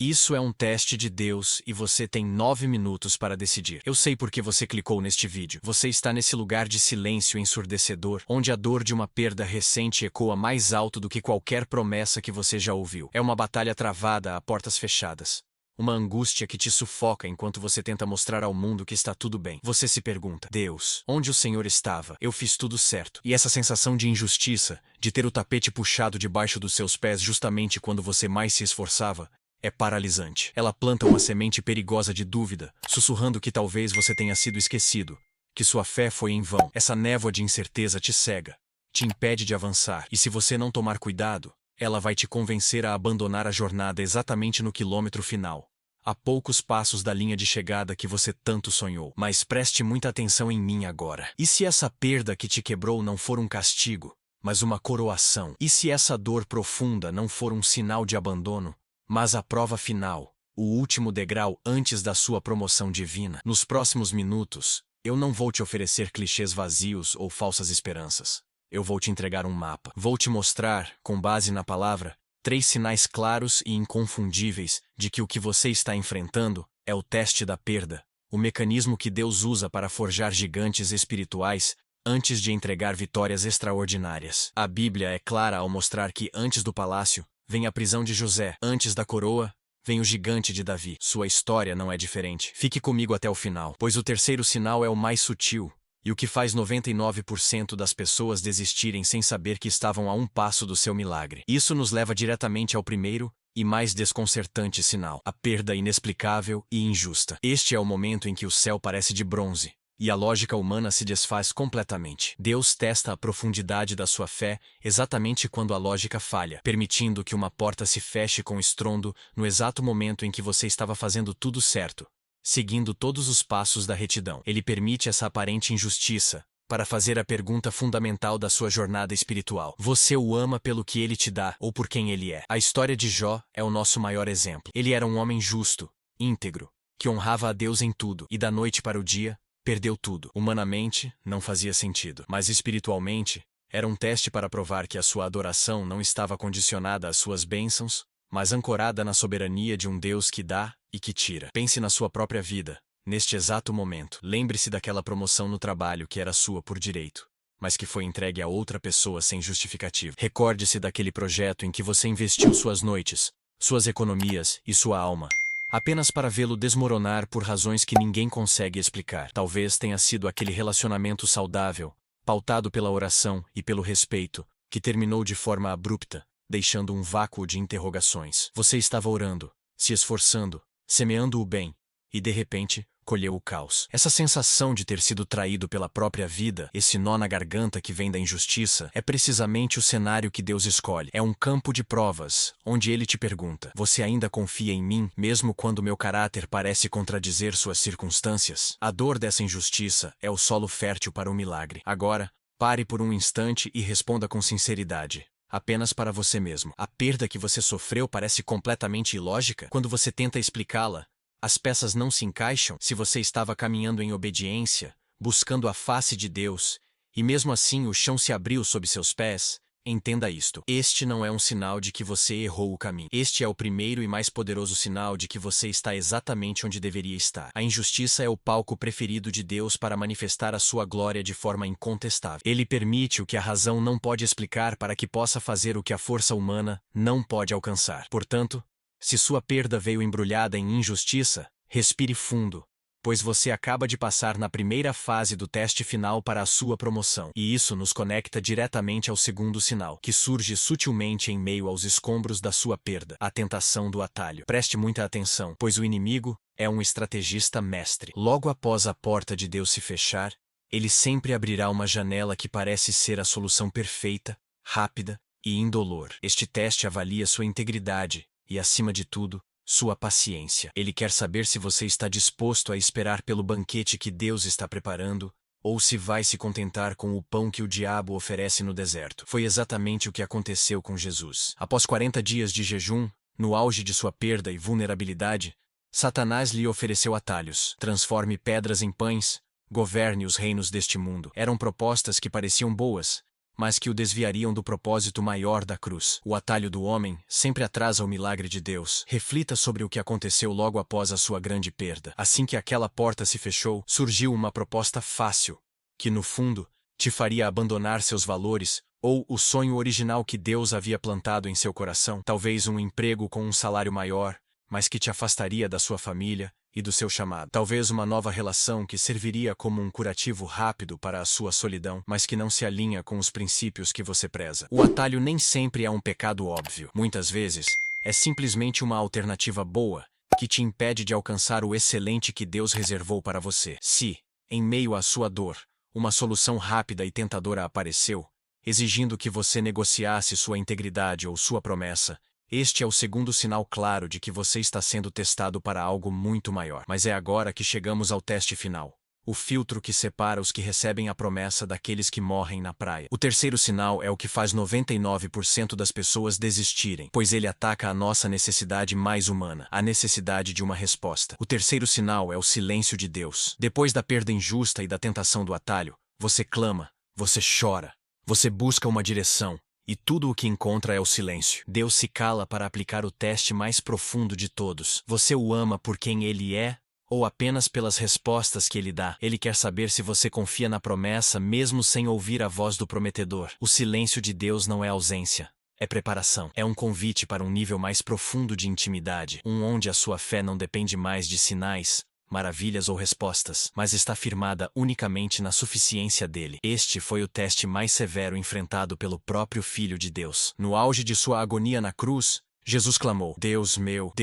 Isso é um teste de Deus e você tem 9 minutos para decidir. Eu sei porque você clicou neste vídeo. Você está nesse lugar de silêncio ensurdecedor, onde a dor de uma perda recente ecoa mais alto do que qualquer promessa que você já ouviu. É uma batalha travada a portas fechadas. Uma angústia que te sufoca enquanto você tenta mostrar ao mundo que está tudo bem. Você se pergunta: Deus, onde o Senhor estava? Eu fiz tudo certo. E essa sensação de injustiça, de ter o tapete puxado debaixo dos seus pés justamente quando você mais se esforçava, é paralisante. Ela planta uma semente perigosa de dúvida, sussurrando que talvez você tenha sido esquecido, que sua fé foi em vão. Essa névoa de incerteza te cega, te impede de avançar, e se você não tomar cuidado, ela vai te convencer a abandonar a jornada exatamente no quilômetro final, a poucos passos da linha de chegada que você tanto sonhou. Mas preste muita atenção em mim agora. E se essa perda que te quebrou não for um castigo, mas uma coroação? E se essa dor profunda não for um sinal de abandono, mas a prova final, o último degrau antes da sua promoção divina? Nos próximos minutos, eu não vou te oferecer clichês vazios ou falsas esperanças. Eu vou te entregar um mapa. Vou te mostrar, com base na palavra, 3 sinais claros e inconfundíveis de que o que você está enfrentando é o teste da perda, o mecanismo que Deus usa para forjar gigantes espirituais antes de entregar vitórias extraordinárias. A Bíblia é clara ao mostrar que antes do palácio vem a prisão de José, antes da coroa vem o gigante de Davi. Sua história não é diferente. Fique comigo até o final, pois o terceiro sinal é o mais sutil, e o que faz 99% das pessoas desistirem sem saber que estavam a um passo do seu milagre. Isso nos leva diretamente ao primeiro e mais desconcertante sinal: a perda inexplicável e injusta. Este é o momento em que o céu parece de bronze e a lógica humana se desfaz completamente. Deus testa a profundidade da sua fé exatamente quando a lógica falha, permitindo que uma porta se feche com estrondo no exato momento em que você estava fazendo tudo certo, seguindo todos os passos da retidão. Ele permite essa aparente injustiça para fazer a pergunta fundamental da sua jornada espiritual: você o ama pelo que ele te dá ou por quem ele é? A história de Jó é o nosso maior exemplo. Ele era um homem justo, íntegro, que honrava a Deus em tudo, e da noite para o dia, perdeu tudo. Humanamente, não fazia sentido, mas espiritualmente, era um teste para provar que a sua adoração não estava condicionada às suas bênçãos, mas ancorada na soberania de um Deus que dá e que tira. Pense na sua própria vida, neste exato momento. Lembre-se daquela promoção no trabalho que era sua por direito, mas que foi entregue a outra pessoa sem justificativa. Recorde-se daquele projeto em que você investiu suas noites, suas economias e sua alma, apenas para vê-lo desmoronar por razões que ninguém consegue explicar. Talvez tenha sido aquele relacionamento saudável, pautado pela oração e pelo respeito, que terminou de forma abrupta, deixando um vácuo de interrogações. Você estava orando, se esforçando, semeando o bem, e de repente, colheu o caos. Essa sensação de ter sido traído pela própria vida, esse nó na garganta que vem da injustiça, é precisamente o cenário que Deus escolhe. É um campo de provas, onde Ele te pergunta: você ainda confia em mim, mesmo quando meu caráter parece contradizer suas circunstâncias? A dor dessa injustiça é o solo fértil para o milagre. Agora, pare por um instante e responda com sinceridade, apenas para você mesmo. A perda que você sofreu parece completamente ilógica? Quando você tenta explicá-la, as peças não se encaixam? Se você estava caminhando em obediência, buscando a face de Deus, e mesmo assim o chão se abriu sob seus pés, entenda isto: este não é um sinal de que você errou o caminho. Este é o primeiro e mais poderoso sinal de que você está exatamente onde deveria estar. A injustiça é o palco preferido de Deus para manifestar a sua glória de forma incontestável. Ele permite o que a razão não pode explicar para que possa fazer o que a força humana não pode alcançar. Portanto, se sua perda veio embrulhada em injustiça, respire fundo, pois você acaba de passar na primeira fase do teste final para a sua promoção. E isso nos conecta diretamente ao segundo sinal, que surge sutilmente em meio aos escombros da sua perda: a tentação do atalho. Preste muita atenção, pois o inimigo é um estrategista mestre. Logo após a porta de Deus se fechar, ele sempre abrirá uma janela que parece ser a solução perfeita, rápida e indolor. Este teste avalia sua integridade e, acima de tudo, sua paciência. Ele quer saber se você está disposto a esperar pelo banquete que Deus está preparando, ou se vai se contentar com o pão que o diabo oferece no deserto. Foi exatamente o que aconteceu com Jesus. Após 40 dias de jejum, no auge de sua perda e vulnerabilidade, Satanás lhe ofereceu atalhos: transforme pedras em pães, governe os reinos deste mundo. Eram propostas que pareciam boas, mas que o desviariam do propósito maior da cruz. O atalho do homem sempre atrasa o milagre de Deus. Reflita sobre o que aconteceu logo após a sua grande perda. Assim que aquela porta se fechou, surgiu uma proposta fácil, que no fundo te faria abandonar seus valores ou o sonho original que Deus havia plantado em seu coração. Talvez um emprego com um salário maior, mas que te afastaria da sua família e do seu chamado. Talvez uma nova relação que serviria como um curativo rápido para a sua solidão, mas que não se alinha com os princípios que você preza. O atalho nem sempre é um pecado óbvio. Muitas vezes, é simplesmente uma alternativa boa que te impede de alcançar o excelente que Deus reservou para você. Se, em meio à sua dor, uma solução rápida e tentadora apareceu, exigindo que você negociasse sua integridade ou sua promessa, este é o segundo sinal claro de que você está sendo testado para algo muito maior. Mas é agora que chegamos ao teste final. O filtro que separa os que recebem a promessa daqueles que morrem na praia. O terceiro sinal é o que faz 99% das pessoas desistirem, pois ele ataca a nossa necessidade mais humana, a necessidade de uma resposta. O terceiro sinal é o silêncio de Deus. Depois da perda injusta e da tentação do atalho, você clama, você chora, você busca uma direção. E tudo o que encontra é o silêncio. Deus se cala para aplicar o teste mais profundo de todos. Você o ama por quem ele é ou apenas pelas respostas que ele dá? Ele quer saber se você confia na promessa mesmo sem ouvir a voz do prometedor. O silêncio de Deus não é ausência, é preparação. É um convite para um nível mais profundo de intimidade, onde a sua fé não depende mais de sinais, maravilhas ou respostas, mas está firmada unicamente na suficiência dele. Este foi o teste mais severo enfrentado pelo próprio Filho de Deus. No auge de sua agonia na cruz, Jesus clamou: Deus meu,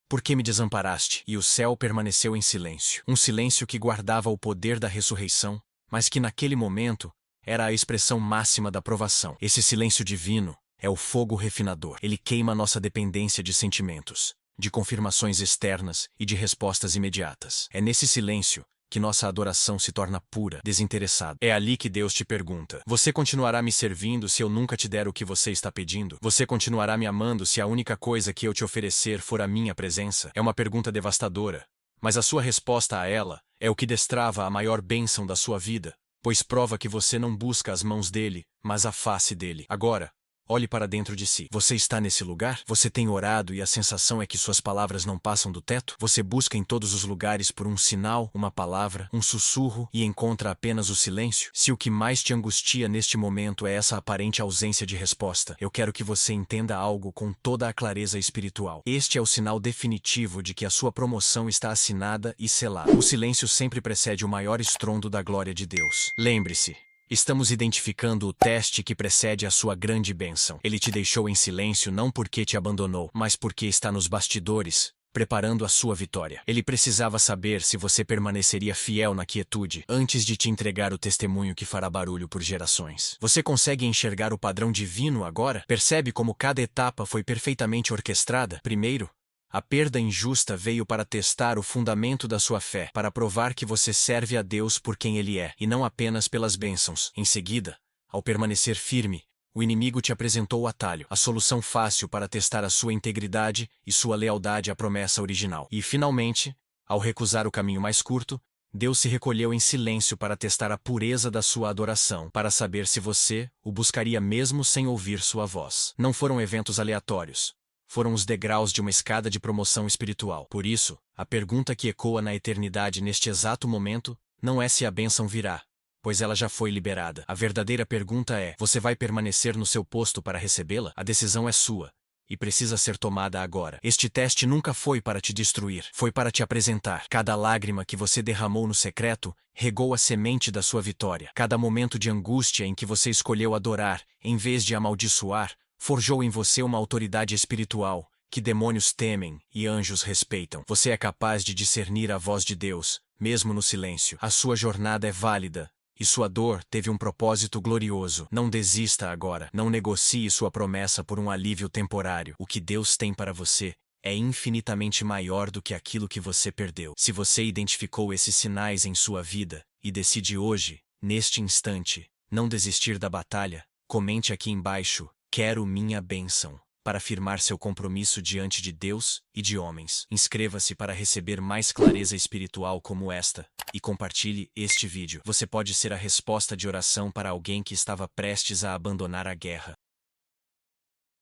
por que me desamparaste? E o céu permaneceu em silêncio. Um silêncio que guardava o poder da ressurreição, mas que naquele momento era a expressão máxima da provação. Esse silêncio divino é o fogo refinador. Ele queima nossa dependência de sentimentos, de confirmações externas e de respostas imediatas. É nesse silêncio que nossa adoração se torna pura, desinteressada. É ali que Deus te pergunta: você continuará me servindo se eu nunca te der o que você está pedindo? Você continuará me amando se a única coisa que eu te oferecer for a minha presença? É uma pergunta devastadora, mas a sua resposta a ela é o que destrava a maior bênção da sua vida, pois prova que você não busca as mãos dele, mas a face dele. Agora, olhe para dentro de si. Você está nesse lugar? Você tem orado e a sensação é que suas palavras não passam do teto? Você busca em todos os lugares por um sinal, uma palavra, um sussurro e encontra apenas o silêncio? Se o que mais te angustia neste momento é essa aparente ausência de resposta, eu quero que você entenda algo com toda a clareza espiritual. Este é o sinal definitivo de que a sua promoção está assinada e selada. O silêncio sempre precede o maior estrondo da glória de Deus. Lembre-se, estamos identificando o teste que precede a sua grande bênção. Ele te deixou em silêncio não porque te abandonou, mas porque está nos bastidores, preparando a sua vitória. Ele precisava saber se você permaneceria fiel na quietude, antes de te entregar o testemunho que fará barulho por gerações. Você consegue enxergar o padrão divino agora? Percebe como cada etapa foi perfeitamente orquestrada? Primeiro, a perda injusta veio para testar o fundamento da sua fé, para provar que você serve a Deus por quem Ele é, e não apenas pelas bênçãos. Em seguida, ao permanecer firme, o inimigo te apresentou o atalho, a solução fácil para testar a sua integridade e sua lealdade à promessa original. E, finalmente, ao recusar o caminho mais curto, Deus se recolheu em silêncio para testar a pureza da sua adoração, para saber se você o buscaria mesmo sem ouvir sua voz. Não foram eventos aleatórios. Foram os degraus de uma escada de promoção espiritual. Por isso, a pergunta que ecoa na eternidade neste exato momento não é se a bênção virá, pois ela já foi liberada. A verdadeira pergunta é: você vai permanecer no seu posto para recebê-la? A decisão é sua, e precisa ser tomada agora. Este teste nunca foi para te destruir, foi para te apresentar. Cada lágrima que você derramou no secreto regou a semente da sua vitória. Cada momento de angústia em que você escolheu adorar, em vez de amaldiçoar, forjou em você uma autoridade espiritual, que demônios temem e anjos respeitam. Você é capaz de discernir a voz de Deus, mesmo no silêncio. A sua jornada é válida, e sua dor teve um propósito glorioso. Não desista agora. Não negocie sua promessa por um alívio temporário. O que Deus tem para você é infinitamente maior do que aquilo que você perdeu. Se você identificou esses sinais em sua vida, e decide hoje, neste instante, não desistir da batalha, comente aqui embaixo: quero minha bênção. para afirmar seu compromisso diante de Deus e de homens. Inscreva-se para receber mais clareza espiritual como esta e compartilhe este vídeo. Você pode ser a resposta de oração para alguém que estava prestes a abandonar a guerra.